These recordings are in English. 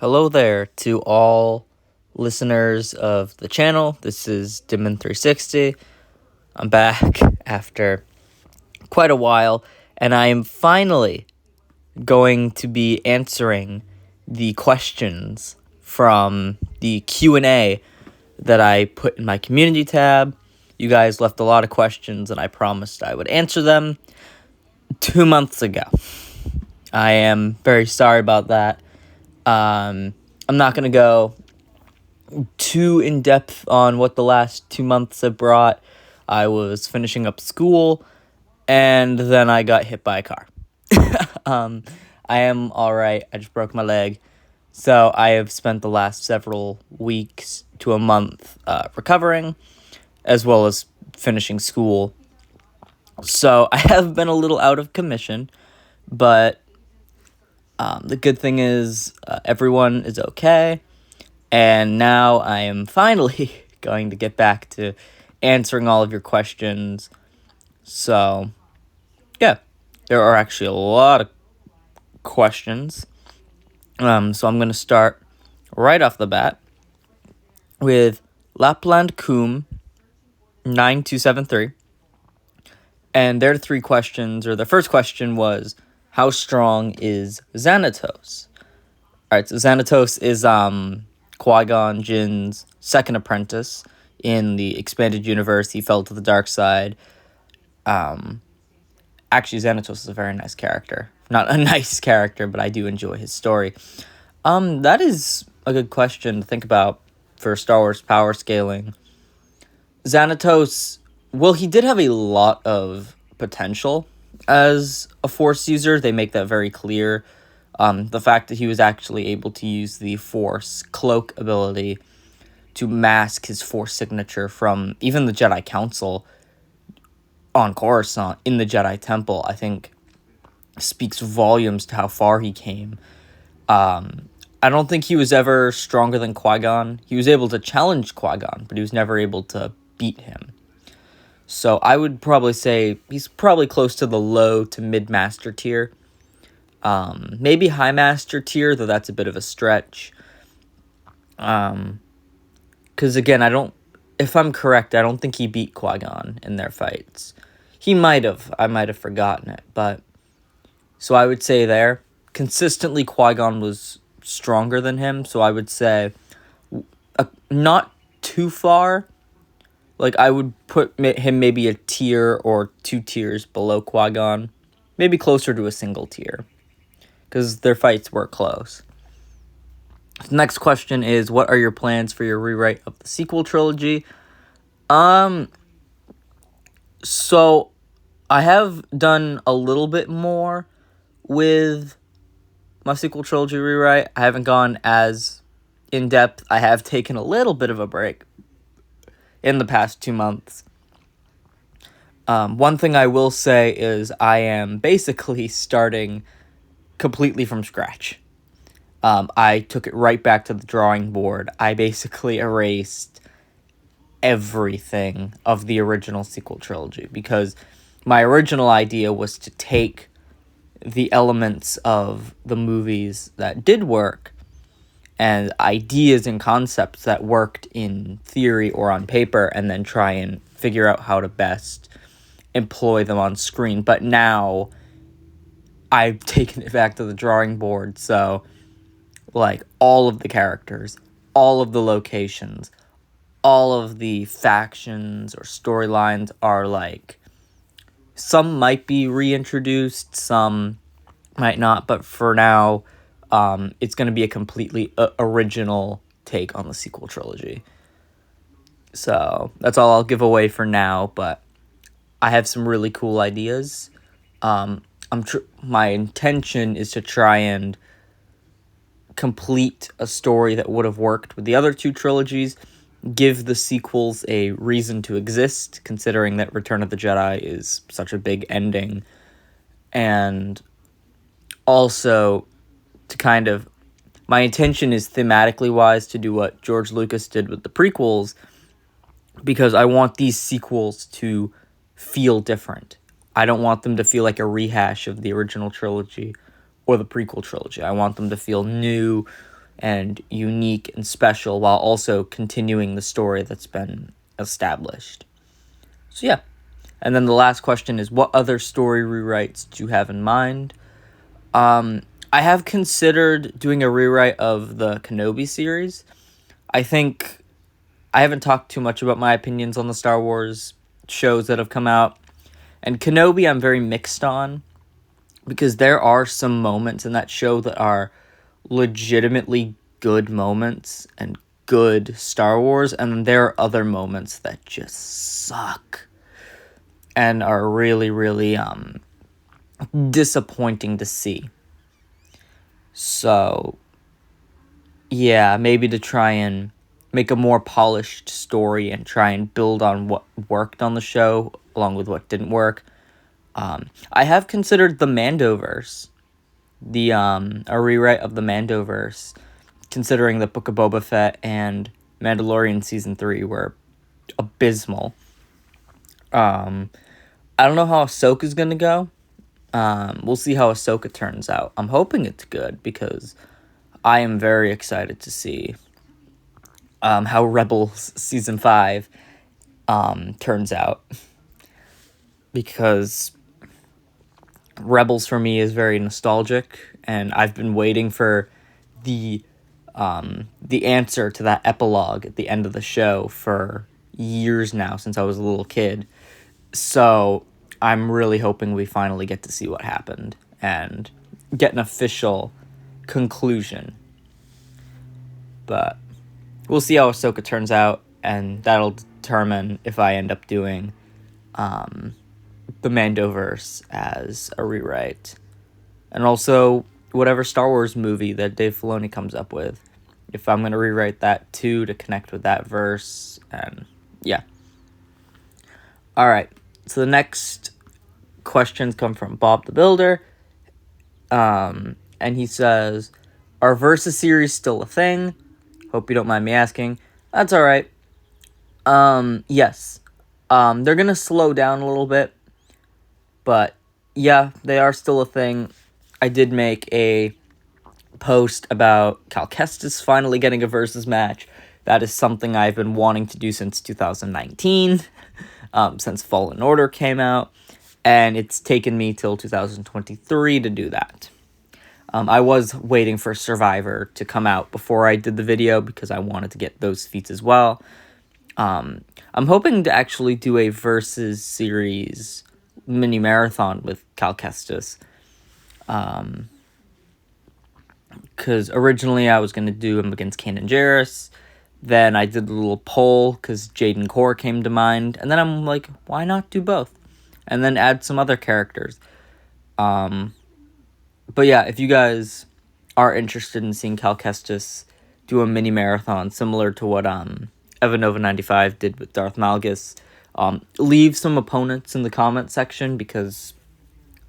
Hello there to all listeners of the channel. This is Demon360. I'm back after quite a while, and I am finally going to be answering the questions from the Q&A that I put in my community tab. You guys left a lot of questions, and I promised I would answer them 2 months ago. I am very sorry about that. I'm not going to go too in-depth on what the last 2 months have brought. I was finishing up school, and then I got hit by a car. I am alright. I just broke my leg. So I have spent the last several weeks to a month recovering, as well as finishing school. So I have been a little out of commission, but the good thing is everyone is okay. And now I am finally going to get back to answering all of your questions. So, yeah, there are actually a lot of questions. So I'm going to start right off the bat with Lapland Coom 9273. And their three questions, or the first question was, how strong is Xanatos? Alright, so Xanatos is Qui-Gon Jinn's second apprentice in the expanded universe. He fell to the dark side. Actually, Xanatos is a very nice character. Not a nice character, but I do enjoy his story. That is a good question to think about for Star Wars power scaling. Xanatos, well, he did have a lot of potential as a Force user. They make that very clear. The fact that he was actually able to use the Force Cloak ability to mask his Force signature from even the Jedi Council on Coruscant in the Jedi Temple, I think speaks volumes to how far he came. I don't think he was ever stronger than Qui-Gon. He was able to challenge Qui-Gon, but he was never able to beat him. So I would probably say he's probably close to the low to mid-master tier. Maybe high master tier, though that's a bit of a stretch. Because again, if I'm correct, I don't think he beat Qui-Gon in their fights. He might have. I might have forgotten it, but so I would say there consistently Qui-Gon was stronger than him. So I would say not too far. Like I would put him maybe a tier or 2 tiers below Qui-Gon, maybe closer to a single tier, because their fights were close. The next question is, what are your plans for your rewrite of the sequel trilogy? So I have done a little bit more with my sequel trilogy rewrite. I haven't gone as in-depth. I have taken a little bit of a break in the past 2 months. One thing I will say is I am basically starting completely from scratch. I took it right back to the drawing board. I basically erased everything of the original sequel trilogy because my original idea was to take the elements of the movies that did work and ideas and concepts that worked in theory or on paper and then try and figure out how to best employ them on screen. But now I've taken it back to the drawing board, so like all of the characters, all of the locations, all of the factions or storylines are like, some might be reintroduced, some might not, but for now, it's going to be a completely original take on the sequel trilogy. So that's all I'll give away for now, but I have some really cool ideas. My intention is to try and complete a story that would have worked with the other 2 trilogies, give the sequels a reason to exist, considering that Return of the Jedi is such a big ending, and also to kind of, my intention is thematically wise to do what George Lucas did with the prequels, because I want these sequels to feel different. I don't want them to feel like a rehash of the original trilogy or the prequel trilogy. I want them to feel new and unique and special while also continuing the story that's been established. So yeah. And then the last question is, what other story rewrites do you have in mind? I have considered doing a rewrite of the Kenobi series. I think I haven't talked too much about my opinions on the Star Wars shows that have come out. And Kenobi I'm very mixed on, because there are some moments in that show that are legitimately good moments and good Star Wars, and then there are other moments that just suck and are really, really disappointing to see. So, yeah, maybe to try and make a more polished story and try and build on what worked on the show along with what didn't work. I have considered the Mandoverse, a rewrite of the Mandoverse, considering the Book of Boba Fett and Mandalorian Season 3 were abysmal. I don't know how Ahsoka's gonna go. We'll see how Ahsoka turns out. I'm hoping it's good, because I am very excited to see how Rebels Season 5 turns out. Because Rebels for me is very nostalgic, and I've been waiting for the answer to that epilogue at the end of the show for years now, since I was a little kid. So I'm really hoping we finally get to see what happened and get an official conclusion. But we'll see how Ahsoka turns out, and that'll determine if I end up doing the Mandoverse as a rewrite. And also whatever Star Wars movie that Dave Filoni comes up with, if I'm going to rewrite that too to connect with that verse. And yeah. Alright, so the next questions come from Bob the Builder. And he says, are Versus series still a thing? Hope you don't mind me asking. That's alright. Yes. They're going to slow down a little bit. But yeah, they are still a thing. I did make a post about Cal Kestis finally getting a versus match. That is something I've been wanting to do since 2019, since Fallen Order came out, and it's taken me till 2023 to do that. I was waiting for Survivor to come out before I did the video, because I wanted to get those feats as well. I'm hoping to actually do a versus series mini marathon with Cal Kestis. Because originally I was going to do him against Kanan Jarrus. Then I did a little poll because Jaden Core came to mind. And then I'm like, why not do both? And then add some other characters. But yeah, if you guys are interested in seeing Cal Kestis do a mini marathon similar to what Evanova95 did with Darth Malgus, leave some opponents in the comment section, because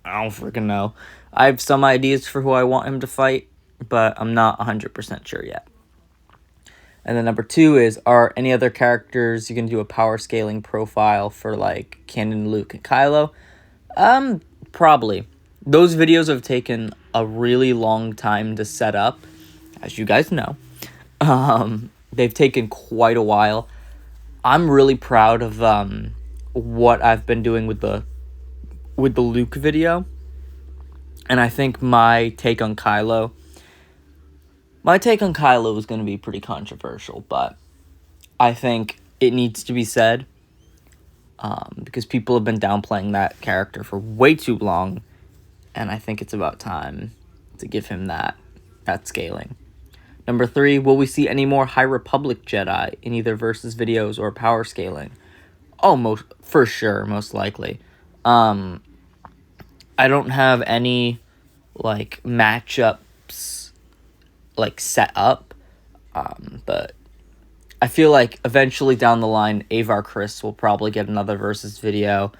I don't freaking know. I have some ideas for who I want him to fight, but I'm not 100% sure yet. And then number 2 is, are any other characters you can do a power scaling profile for, like Kanan, Luke, and Kylo? Probably. Those videos have taken a really long time to set up, as you guys know. They've taken quite a while. I'm really proud of what I've been doing with the Luke video. And I think my take on Kylo is going to be pretty controversial, but I think it needs to be said, because people have been downplaying that character for way too long, and I think it's about time to give him that scaling. Number 3, will we see any more High Republic Jedi in either versus videos or power scaling? Oh, for sure, most likely. I don't have any like matchups like set up, but I feel like eventually down the line, Avar Kriss will probably get another versus video,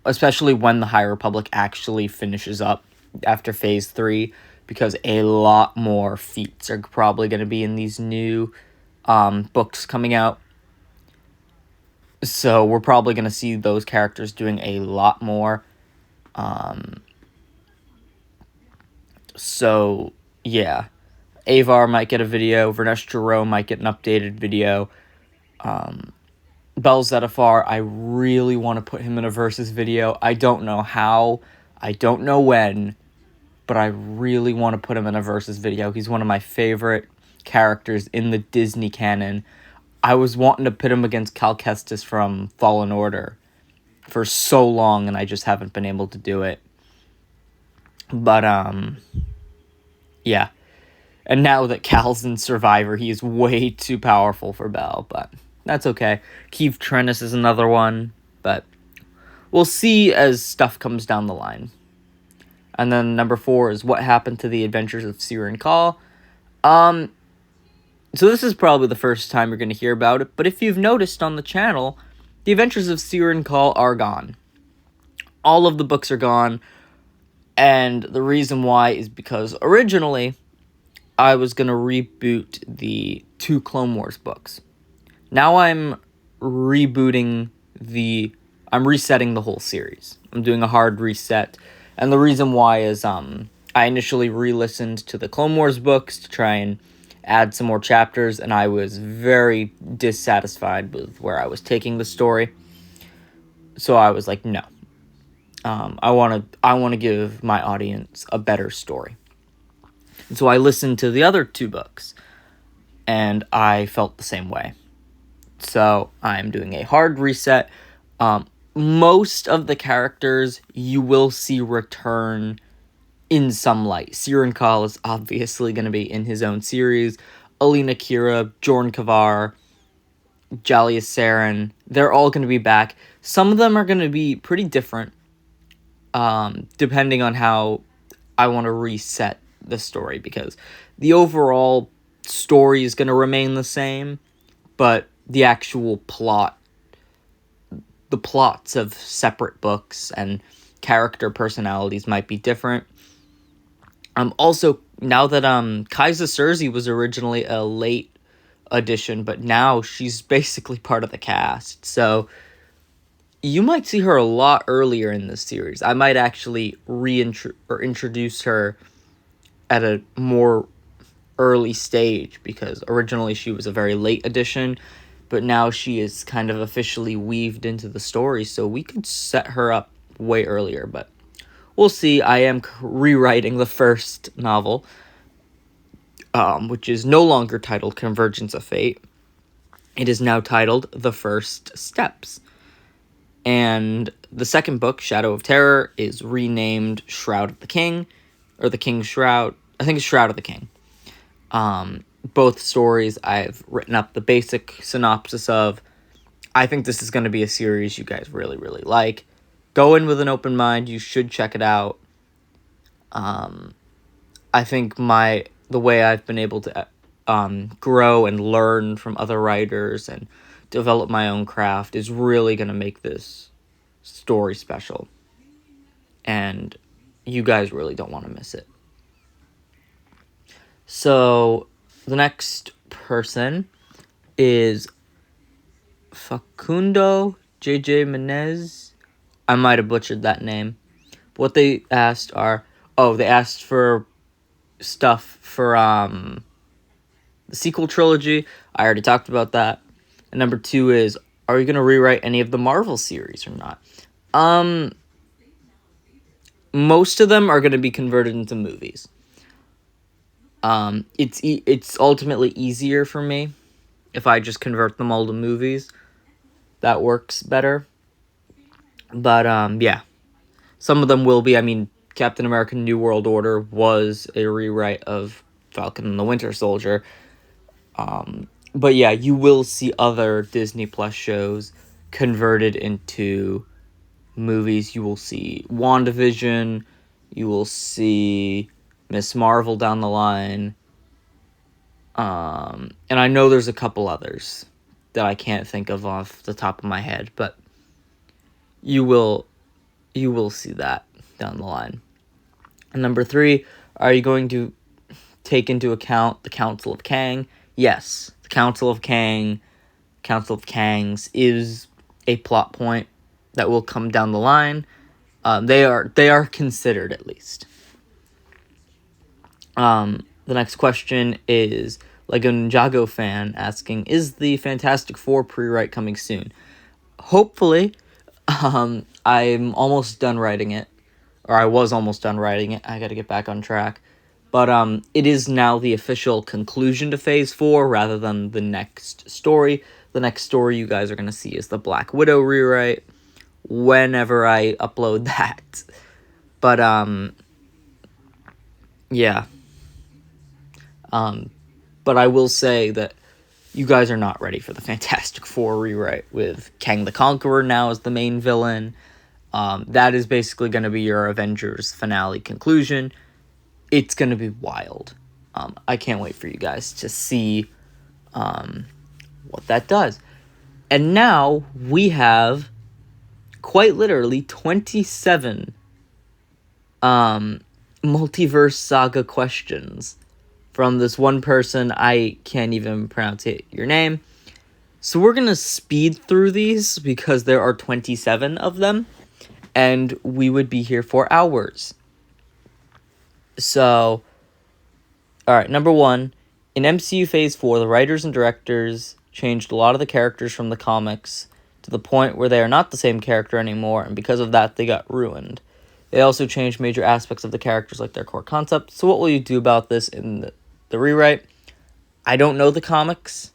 especially when the High Republic actually finishes up after Phase 3, because a lot more feats are probably going to be in these new books coming out. So we're probably going to see those characters doing a lot more. So, yeah. Avar might get a video. Vernesh Jerome might get an updated video. Bell Zetafar, I really want to put him in a Versus video. I don't know how. I don't know when. But I really want to put him in a Versus video. He's one of my favorite characters in the Disney canon. I was wanting to pit him against Cal Kestis from Fallen Order for so long, and I just haven't been able to do it. But, yeah. And now that Cal's in Survivor, he is way too powerful for Bell, but that's okay. Keith Trennis is another one, but we'll see as stuff comes down the line. And then number 4 is What Happened to the Adventures of Siren Call. So this is probably the first time you're going to hear about it, but if you've noticed on the channel, the Adventures of Siren Call are gone. All of the books are gone, and the reason why is because originally I was going to reboot the 2 Clone Wars books. Now I'm resetting the whole series. I'm doing a hard reset. And the reason why is I initially re-listened to the Clone Wars books to try and add some more chapters, and I was very dissatisfied with where I was taking the story. So I was like, no. I want to give my audience a better story. And so I listened to the other 2 books, and I felt the same way. So I'm doing a hard reset. Most of the characters you will see return in some light. Siren Call is obviously going to be in his own series. Alina Kira, Jorn Kavar, Jalia Siren, they're all going to be back. Some of them are going to be pretty different, depending on how I want to reset the story, because the overall story is going to remain the same, but the actual plot, the plots of separate books and character personalities might be different. Also, now that Kaisa Cersei was originally a late addition, but now she's basically part of the cast, so you might see her a lot earlier in this series. I might actually introduce her at a more early stage, because originally she was a very late addition, but now she is kind of officially weaved into the story, so we could set her up way earlier, but we'll see. I am rewriting the first novel, which is no longer titled Convergence of Fate. It is now titled The First Steps. And the second book, Shadow of Terror, is renamed Shroud of the King, or The King's Shroud. I think it's Shroud of the King. Both stories I've written up the basic synopsis of. I think this is going to be a series you guys really, really like. Go in with an open mind. You should check it out. I think the way I've been able to grow and learn from other writers and develop my own craft is really going to make this story special. And you guys really don't want to miss it. So the next person is Facundo JJ Menez. I might have butchered that name. What they asked they asked for stuff for the sequel trilogy. I already talked about that. And number 2 is, are you going to rewrite any of the Marvel series or not? Most of them are going to be converted into movies. It's ultimately easier for me if I just convert them all to movies. That works better. But, yeah. Some of them will be. I mean, Captain America New World Order was a rewrite of Falcon and the Winter Soldier. But, yeah, you will see other Disney Plus shows converted into movies. You will see WandaVision. You will see Miss Marvel down the line. And I know there's a couple others that I can't think of off the top of my head, but you will see that down the line. And number 3, are you going to take into account the Council of Kang? Yes, the Council of Kangs is a plot point that will come down the line. They are considered, at least. The next question is Lego Ninjago fan asking, is the Fantastic Four pre-write coming soon? Hopefully. I'm almost done writing it. Or I was almost done writing it. I gotta get back on track. But it is now the official conclusion to Phase 4 rather than the next story. The next story you guys are going to see is the Black Widow rewrite whenever I upload that. But, yeah. But I will say that you guys are not ready for the Fantastic Four rewrite with Kang the Conqueror now as the main villain. That is basically going to be your Avengers finale conclusion. It's going to be wild. I can't wait for you guys to see what that does. And now we have quite literally 27 Multiverse Saga questions from this one person. I can't even pronounce your name. So we're going to speed through these because there are 27 of them. And we would be here for hours. So, alright, number 1. In MCU Phase 4, the writers and directors changed a lot of the characters from the comics to the point where they are not the same character anymore, and because of that, they got ruined. They also changed major aspects of the characters, like their core concept. So what will you do about this in the rewrite? I don't know the comics.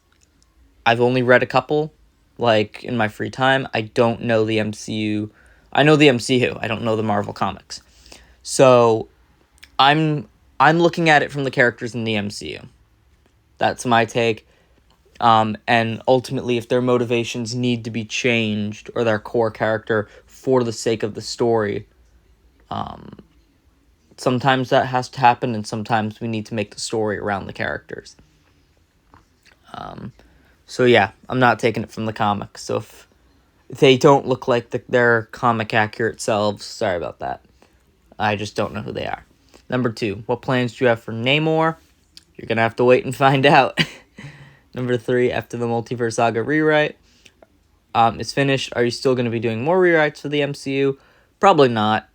I've only read a couple, like, in my free time. I don't know the MCU. I know the MCU. I don't know the Marvel comics. So I'm looking at it from the characters in the MCU. That's my take. And ultimately, if their motivations need to be changed or their core character for the sake of the story, sometimes that has to happen, and sometimes we need to make the story around the characters. So yeah, I'm not taking it from the comics. So if they don't look like their comic accurate selves, sorry about that. I just don't know who they are. Number 2, what plans do you have for Namor? You're going to have to wait and find out. Number 3, after the Multiverse Saga rewrite is finished, are you still going to be doing more rewrites for the MCU? Probably not,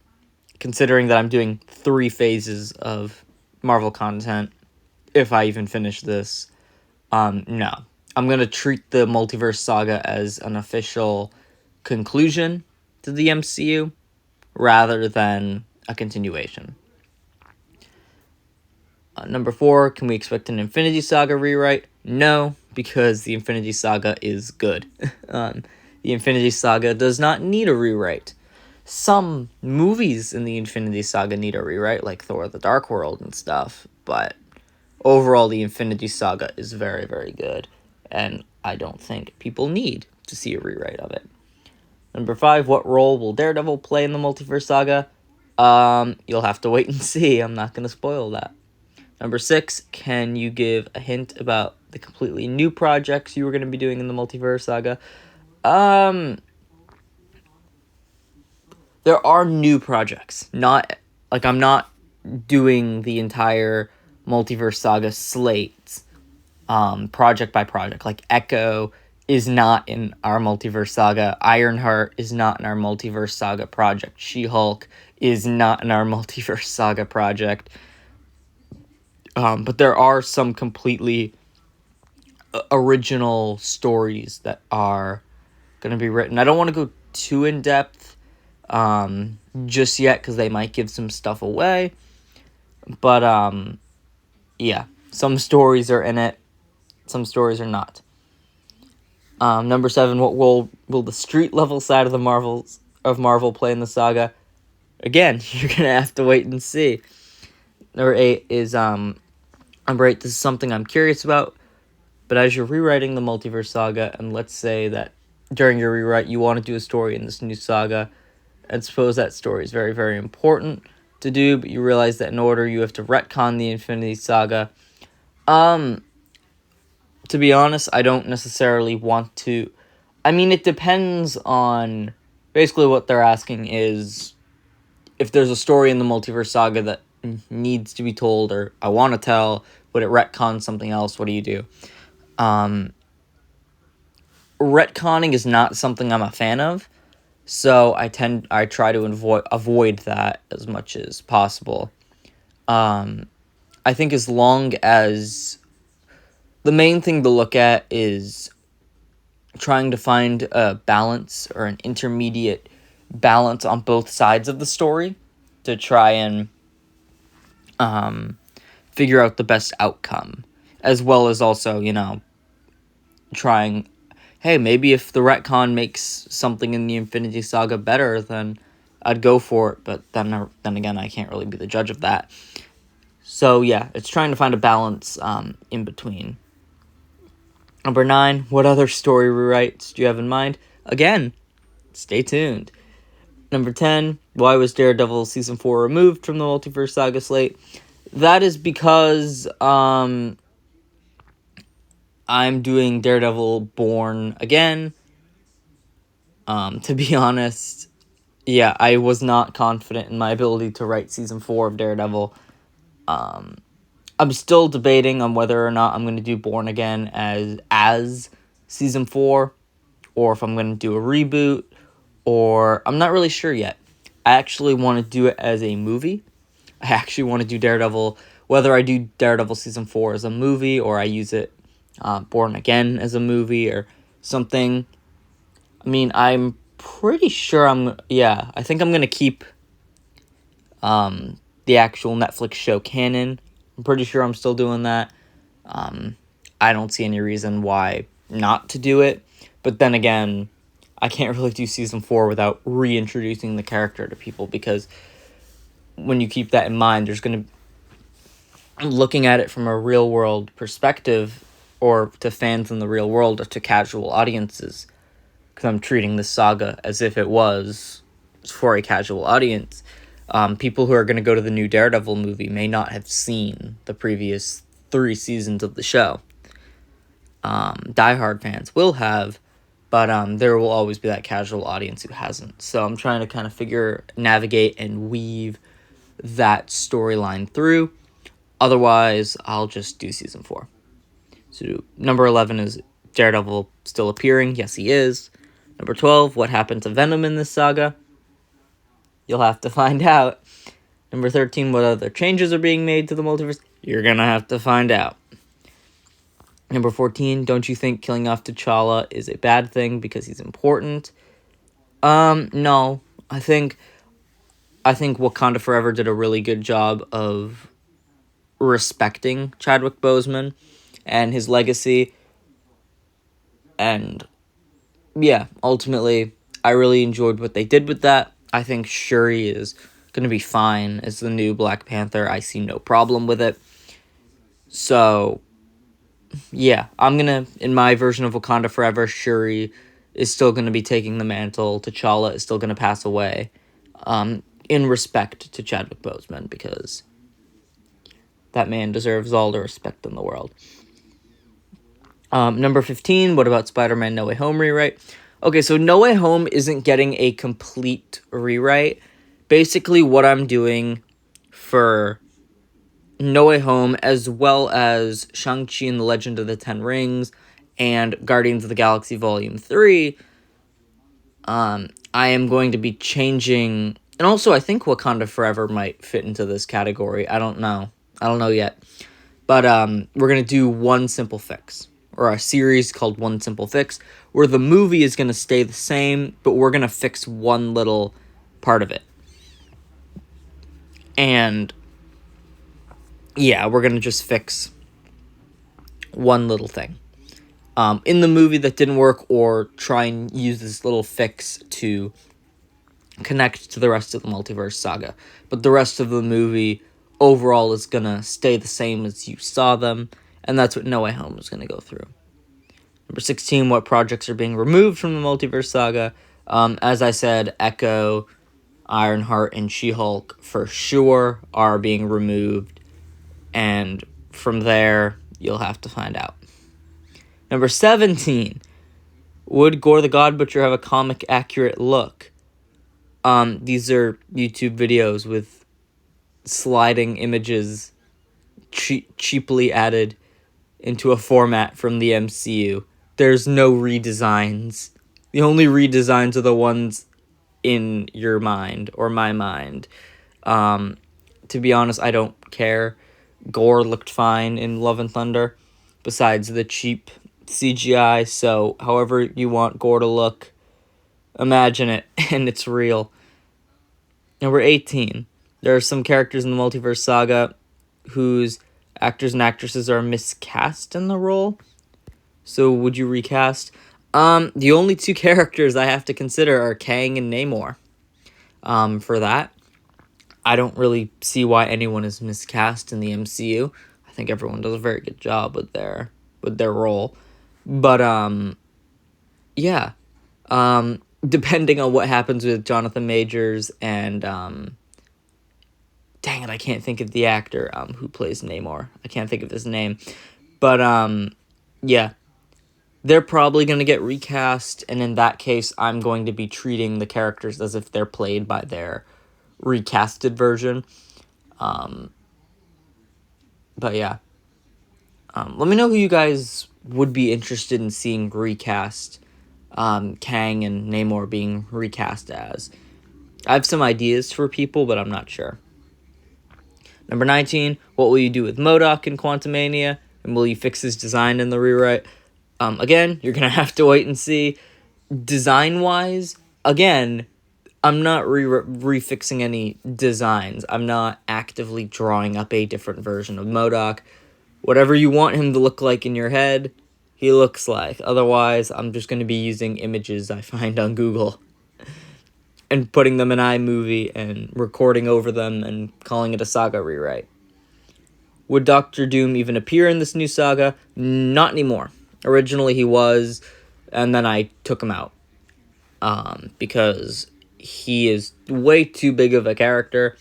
considering that I'm doing 3 phases of Marvel content, if I even finish this. No. I'm going to treat the Multiverse Saga as an official conclusion to the MCU rather than a continuation. Number 4, can we expect an Infinity Saga rewrite? No, because the Infinity Saga is good. The Infinity Saga does not need a rewrite. Some movies in the Infinity Saga need a rewrite, like Thor the Dark World and stuff, but overall the Infinity Saga is very, very good, and I don't think people need to see a rewrite of it. Number 5, what role will Daredevil play in the Multiverse Saga? You'll have to wait and see. I'm not going to spoil that. Number 6, can you give a hint about the completely new projects you were going to be doing in the Multiverse Saga? There are new projects. I'm not doing the entire Multiverse Saga slate, project by project. Like, Echo is not in our Multiverse Saga. Ironheart is not in our Multiverse Saga project. She-Hulk is not in our Multiverse Saga project. But there are some completely original stories that are going to be written. I don't want to go too in-depth just yet because they might give some stuff away. But, yeah, some stories are in it. Some stories are not. Number 7, what role will the street-level side of Marvel play in the saga? Again, you're going to have to wait and see. Number 8 is, number 8, this is something I'm curious about, but as you're rewriting the Multiverse Saga, and let's say that during your rewrite you want to do a story in this new saga, and suppose that story is very, very important to do, but you realize that in order you have to retcon the Infinity Saga. To be honest, I don't necessarily want to. I mean, it depends on. Basically, what they're asking is if there's a story in the Multiverse Saga that needs to be told, or I want to tell, but it retcons something else. What do you do? Retconning is not something I'm a fan of, so I try to avoid that as much as possible. I think as long as the main thing to look at is trying to find a balance or an intermediate balance on both sides of the story to try and figure out the best outcome, as well as also, trying, hey, maybe if the retcon makes something in the Infinity Saga better, then I'd go for it, but then again, I can't really be the judge of that. So yeah, it's trying to find a balance in between. Number 9, what other story rewrites do you have in mind? Again, stay tuned. Number 10, why was Daredevil Season 4 removed from the Multiverse Saga slate? That is because I'm doing Daredevil Born again. To be honest, yeah, I was not confident in my ability to write Season 4 of Daredevil. I'm still debating on whether or not I'm going to do Born again as Season 4, or if I'm going to do a reboot, or I'm not really sure yet. I actually want to do it as a movie. I actually want to do Daredevil, whether I do Daredevil Season 4 as a movie, or I use it Born Again as a movie, or something. I mean, I'm pretty sure I think I'm going to keep the actual Netflix show canon. I'm pretty sure I'm still doing that. I don't see any reason why not to do it. But then again, I can't really do Season 4 without reintroducing the character to people, because when you keep that in mind, there's going to... Looking at it from a real-world perspective, or to fans in the real world, or to casual audiences, because I'm treating this saga as if it was for a casual audience. People who are going to go to the new Daredevil movie may not have seen the previous 3 seasons of the show. Diehard fans will have, but there will always be that casual audience who hasn't. So I'm trying to kind of navigate and weave that storyline through. Otherwise, I'll just do Season 4. So number 11 is Daredevil still appearing. Yes, he is. Number 12, what happened to Venom in this saga? You'll have to find out. Number 13, what other changes are being made to the multiverse? You're gonna have to find out. Number 14, don't you think killing off T'Challa is a bad thing because he's important? No. I think Wakanda Forever did a really good job of respecting Chadwick Boseman and his legacy. And yeah, ultimately, I really enjoyed what they did with that. I think Shuri is going to be fine as the new Black Panther. I see no problem with it. So, yeah, in my version of Wakanda Forever, Shuri is still going to be taking the mantle. T'Challa is still going to pass away. In respect to Chadwick Boseman, because that man deserves all the respect in the world. Number 15, what about Spider-Man No Way Home rewrite? Okay, so No Way Home isn't getting a complete rewrite. Basically, what I'm doing for No Way Home, as well as Shang-Chi and the Legend of the Ten Rings, and Guardians of the Galaxy Volume 3, I am going to be changing... And also, I think Wakanda Forever might fit into this category. I don't know yet. But we're going to do One Simple Fix, or a series called One Simple Fix, where the movie is going to stay the same, but we're going to fix one little part of it. And yeah, we're going to just fix one little thing in the movie that didn't work, or try and use this little fix to connect to the rest of the Multiverse Saga. But the rest of the movie overall is going to stay the same as you saw them, and that's what No Way Home is going to go through. Number 16, what projects are being removed from the Multiverse Saga? As I said, Echo, Ironheart, and She-Hulk for sure are being removed, and from there, you'll have to find out. Number 17, would Gore the God Butcher have a comic-accurate look? These are YouTube videos with sliding images cheaply added into a format from the MCU. There's no redesigns. The only redesigns are the ones in your mind, or my mind. To be honest, I don't care. Gore looked fine in Love and Thunder, besides the cheap CGI. So however you want Gore to look, imagine it, and it's real. Number 18. There are some characters in the Multiverse Saga whose actors and actresses are miscast in the role. So would you recast? The only two characters I have to consider are Kang and Namor. For that, I don't really see why anyone is miscast in the MCU. I think everyone does a very good job with their role. But yeah. Depending on what happens with Jonathan Majors and dang it, I can't think of the actor who plays Namor. I can't think of his name. But yeah. They're probably going to get recast, and in that case, I'm going to be treating the characters as if they're played by their recasted version. But yeah. Let me know who you guys would be interested in seeing recast Kang and Namor being recast as. I have some ideas for people, but I'm not sure. Number 19, what will you do with MODOK in Quantumania? And will you fix his design in the rewrite? Again, you're going to have to wait and see. Design-wise, again, I'm not refixing any designs. I'm not actively drawing up a different version of MODOK. Whatever you want him to look like in your head, he looks like. Otherwise, I'm just going to be using images I find on Google and putting them in iMovie and recording over them and calling it a saga rewrite. Would Doctor Doom even appear in this new saga? Not anymore. Originally he was, and then I took him out. Because he is way too big of a character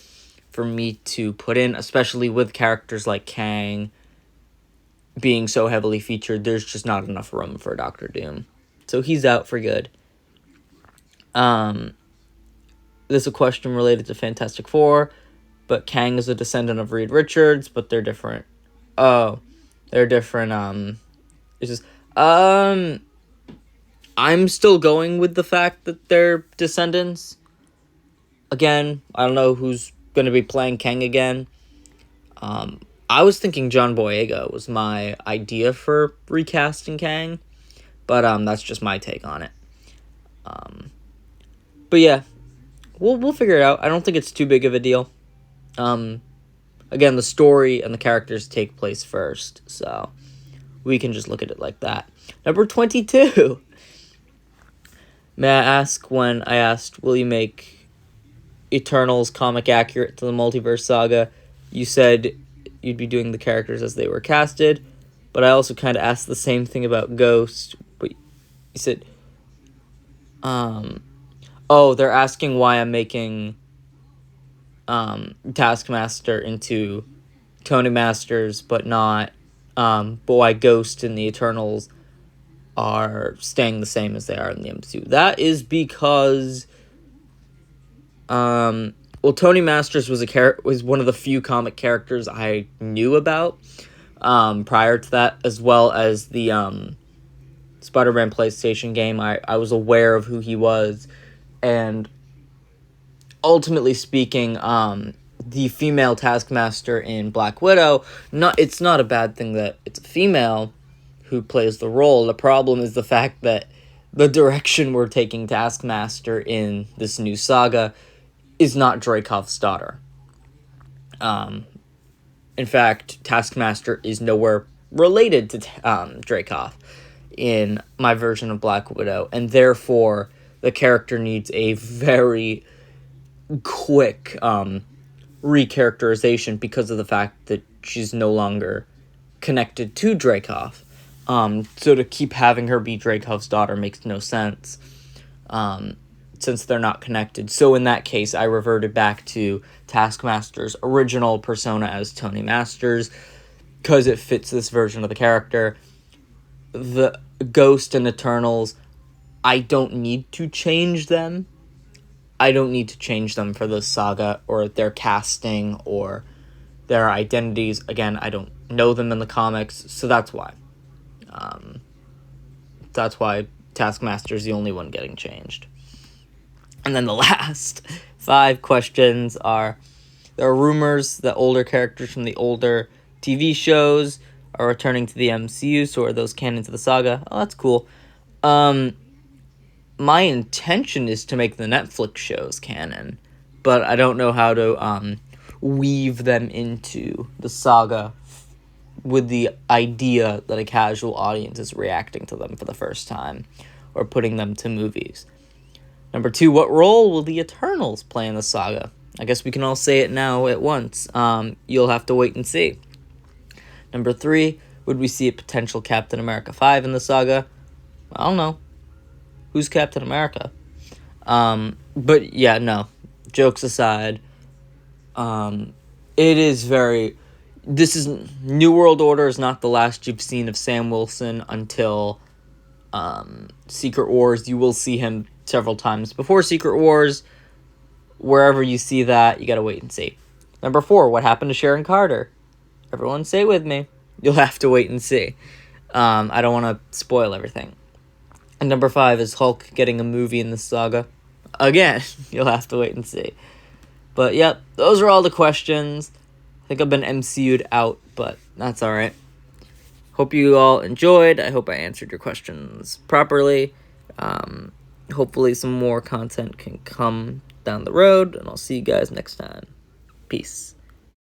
for me to put in, especially with characters like Kang being so heavily featured. There's just not enough room for Doctor Doom. So he's out for good. This is a question related to Fantastic Four, but Kang is a descendant of Reed Richards, but they're different. Oh, they're different, it's just, I'm still going with the fact that they're descendants. Again, I don't know who's going to be playing Kang again. I was thinking John Boyega was my idea for recasting Kang, but that's just my take on it. But yeah, we'll figure it out. I don't think it's too big of a deal. Again, the story and the characters take place first, so we can just look at it like that. Number 22. May I ask, when I asked, will you make Eternals comic accurate to the Multiverse Saga, you said you'd be doing the characters as they were casted, but I also kind of asked the same thing about Ghost, but you said, they're asking why I'm making Taskmaster into Tony Masters, but not, but why Ghost and the Eternals are staying the same as they are in the MCU. That is because, Tony Masters was one of the few comic characters I knew about, prior to that, as well as the, Spider-Man PlayStation game. I was aware of who he was, and ultimately speaking, the female Taskmaster in Black Widow, it's not a bad thing that it's a female who plays the role. The problem is the fact that the direction we're taking Taskmaster in this new saga is not Dreykov's daughter. In fact, Taskmaster is nowhere related to Dreykov in my version of Black Widow, and therefore the character needs a very quick recharacterization because of the fact that she's no longer connected to Dreykov. So to keep having her be Dreykov's daughter makes no sense, since they're not connected. So in that case, I reverted back to Taskmaster's original persona as Tony Masters, because it fits this version of the character. The Ghost and Eternals, I don't need to change them. I don't need to change them for this saga, or their casting, or their identities. Again, I don't know them in the comics, so that's why. That's why Taskmaster is the only one getting changed. And then the last 5 questions are, there are rumors that older characters from the older TV shows are returning to the MCU, so are those canon to the saga. Oh, that's cool. My intention is to make the Netflix shows canon, but I don't know how to weave them into the saga with the idea that a casual audience is reacting to them for the first time or putting them to movies. Number 2, what role will the Eternals play in the saga? I guess we can all say it now at once. You'll have to wait and see. Number 3, would we see a potential Captain America 5 in the saga? I don't know. Who's Captain America? But yeah, no. Jokes aside, it is very... This is... New World Order is not the last you've seen of Sam Wilson until Secret Wars. You will see him several times before Secret Wars. Wherever you see that, you gotta wait and see. Number 4, what happened to Sharon Carter? Everyone say it with me. You'll have to wait and see. I don't want to spoil everything. And number 5, is Hulk getting a movie in the saga? Again, you'll have to wait and see. But yep, those are all the questions. I think I've been MCU'd out, but that's alright. Hope you all enjoyed. I hope I answered your questions properly. Hopefully some more content can come down the road, and I'll see you guys next time. Peace.